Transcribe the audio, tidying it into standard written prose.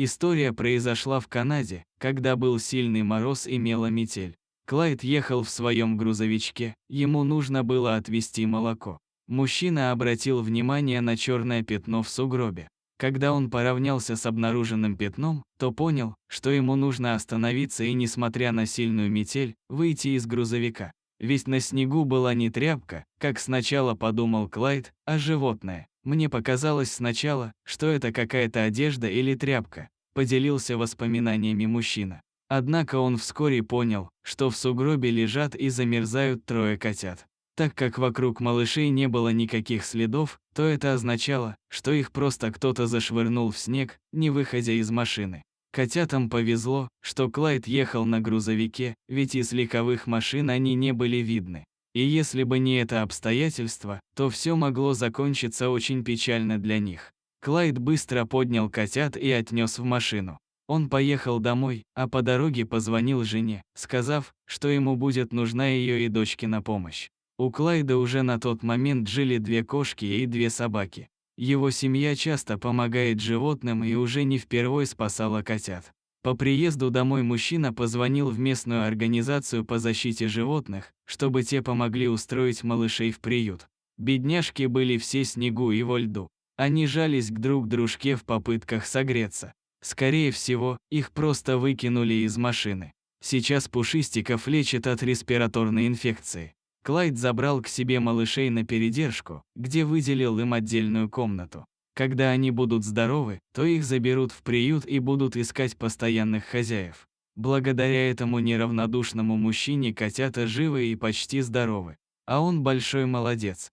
История произошла в Канаде, когда был сильный мороз и мела метель. Клайд ехал в своем грузовичке, ему нужно было отвезти молоко. Мужчина обратил внимание на черное пятно в сугробе. Когда он поравнялся с обнаруженным пятном, то понял, что ему нужно остановиться и, несмотря на сильную метель, выйти из грузовика. Ведь на снегу была не тряпка, как сначала подумал Клайд, а животное. Мне показалось сначала, что это какая-то одежда или тряпка, поделился воспоминаниями мужчина. Однако он вскоре понял, что в сугробе лежат и замерзают трое котят. Так как вокруг малышей не было никаких следов, то это означало, что их просто кто-то зашвырнул в снег, не выходя из машины. Котятам повезло, что Клайд ехал на грузовике, ведь из легковых машин они не были видны. И если бы не это обстоятельство, то все могло закончиться очень печально для них. Клайд быстро поднял котят и отнес в машину. Он поехал домой, а по дороге позвонил жене, сказав, что ему будет нужна ее и дочкина помощь. У Клайда уже на тот момент жили 2 кошки и 2 собаки. Его семья часто помогает животным и уже не впервой спасала котят. По приезду домой мужчина позвонил в местную организацию по защите животных, чтобы те помогли устроить малышей в приют. Бедняжки были все в снегу и во льду. Они жались друг к дружке в попытках согреться. Скорее всего, их просто выкинули из машины. Сейчас пушистиков лечат от респираторной инфекции. Клайд забрал к себе малышей на передержку, где выделил им отдельную комнату. Когда они будут здоровы, то их заберут в приют и будут искать постоянных хозяев. Благодаря этому неравнодушному мужчине котята живы и почти здоровы. А он большой молодец.